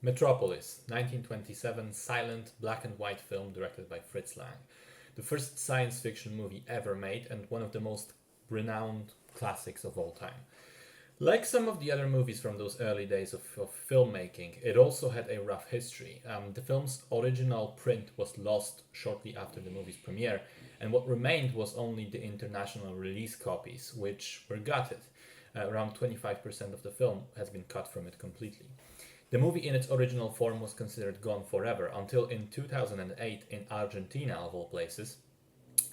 Metropolis, 1927 silent black and white film directed by Fritz Lang. The first science fiction movie ever made and one of the most renowned classics of all time. Like some of the other movies from those early days of filmmaking, it also had a rough history. The film's original print was lost shortly after the movie's premiere, and what remained was only the international release copies, which were gutted. Around 25% of the film has been cut from it completely. The movie in its original form was considered gone forever until in 2008 in Argentina, of all places,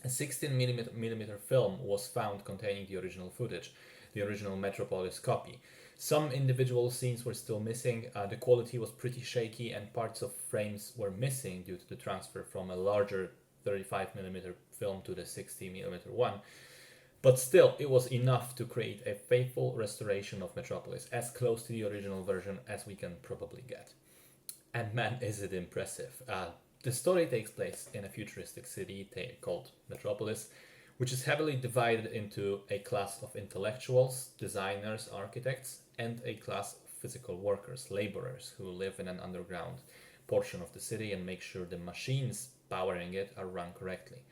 a 16mm film was found containing the original footage, the original Metropolis copy. Some individual scenes were still missing, the quality was pretty shaky, and parts of frames were missing due to the transfer from a larger 35mm film to the 60mm one. But still, it was enough to create a faithful restoration of Metropolis, as close to the original version as we can probably get. And man, is it impressive. The story takes place in a futuristic city called Metropolis, which is heavily divided into a class of intellectuals, designers, architects, and a class of physical workers, laborers, who live in an underground portion of the city and make sure the machines powering it are run correctly.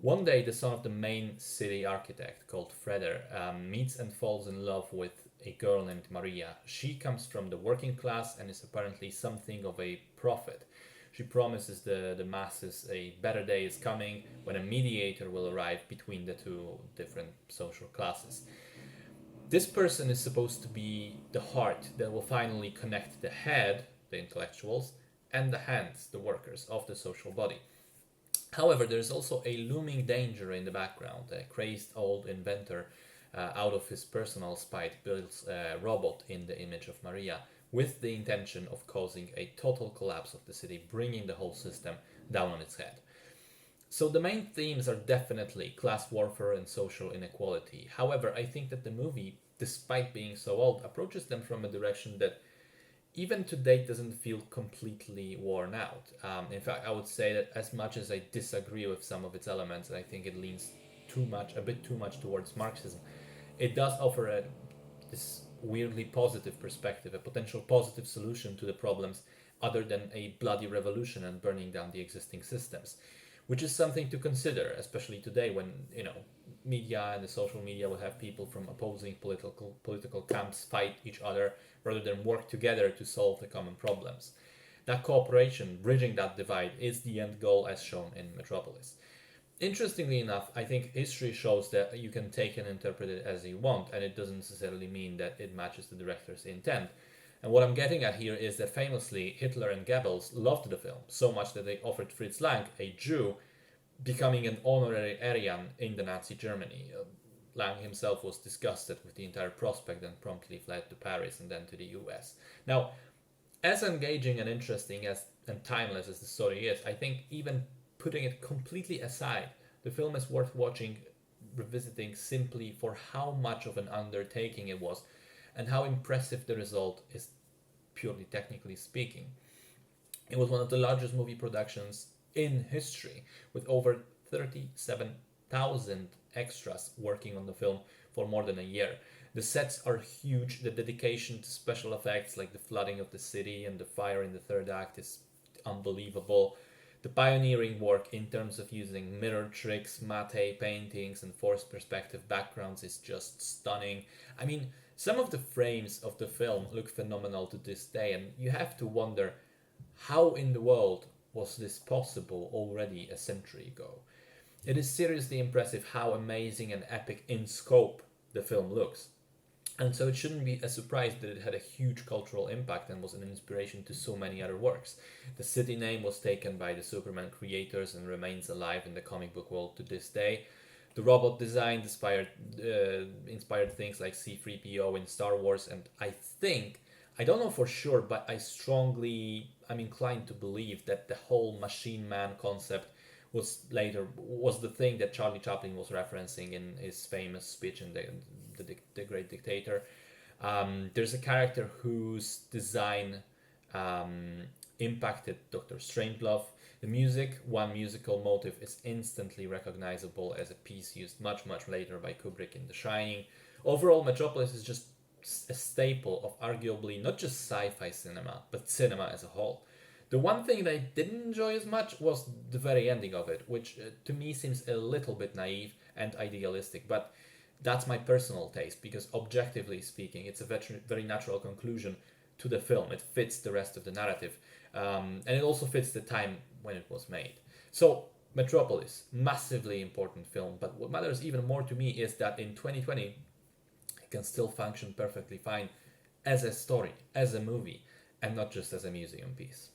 One day, the son of the main city architect, called Freder, meets and falls in love with a girl named Maria. She comes from the working class and is apparently something of a prophet. She promises the masses a better day is coming when a mediator will arrive between the two different social classes. This person is supposed to be the heart that will finally connect the head, the intellectuals, and the hands, the workers, of the social body. However, there is also a looming danger in the background. A crazed old inventor, out of his personal spite, builds a robot in the image of Maria with the intention of causing a total collapse of the city, bringing the whole system down on its head. So the main themes are definitely class warfare and social inequality. However, I think that the movie, despite being so old, approaches them from a direction that even today doesn't feel completely worn out. In fact, I would say that as much as I disagree with some of its elements, and I think it leans a bit too much towards Marxism, it does offer this weirdly positive perspective, a potential positive solution to the problems other than a bloody revolution and burning down the existing systems, which is something to consider, especially today when, media and the social media will have people from opposing political camps fight each other rather than work together to solve the common problems. That cooperation, bridging that divide, is the end goal as shown in Metropolis. Interestingly enough, I think history shows that you can take and interpret it as you want, and it doesn't necessarily mean that it matches the director's intent. And what I'm getting at here is that famously, Hitler and Goebbels loved the film so much that they offered Fritz Lang, a Jew, becoming an honorary Aryan in the Nazi Germany. Lang himself was disgusted with the entire prospect and promptly fled to Paris and then to the US. Now, as engaging and interesting and timeless as the story is, I think even putting it completely aside, the film is worth watching, revisiting simply for how much of an undertaking it was and how impressive the result is, purely technically speaking. It was one of the largest movie productions in history, with over 37,000 extras working on the film for more than a year. The sets are huge, the dedication to special effects like the flooding of the city and the fire in the third act is unbelievable. The pioneering work in terms of using mirror tricks, matte paintings, and forced perspective backgrounds is just stunning. I mean, some of the frames of the film look phenomenal to this day, and you have to wonder how in the world was this possible already a century ago. It is seriously impressive how amazing and epic in scope the film looks. And so it shouldn't be a surprise that it had a huge cultural impact and was an inspiration to so many other works. The city name was taken by the Superman creators and remains alive in the comic book world to this day. The robot design inspired things like C-3PO in Star Wars, and I don't know for sure, but I'm inclined to believe that the whole machine man concept was the thing that Charlie Chaplin was referencing in his famous speech in the Great Dictator. There's a character whose design impacted Dr. Strangelove. The music, one musical motive, is instantly recognizable as a piece used much later by Kubrick in The Shining. Overall, Metropolis is just a staple of arguably not just sci-fi cinema, but cinema as a whole. The one thing that I didn't enjoy as much was the very ending of it, which to me seems a little bit naive and idealistic, but that's my personal taste because objectively speaking, it's a very natural conclusion to the film. It fits the rest of the narrative, and it also fits the time when it was made. So, Metropolis, massively important film, but what matters even more to me is that in 2020, it can still function perfectly fine as a story, as a movie, and not just as a museum piece.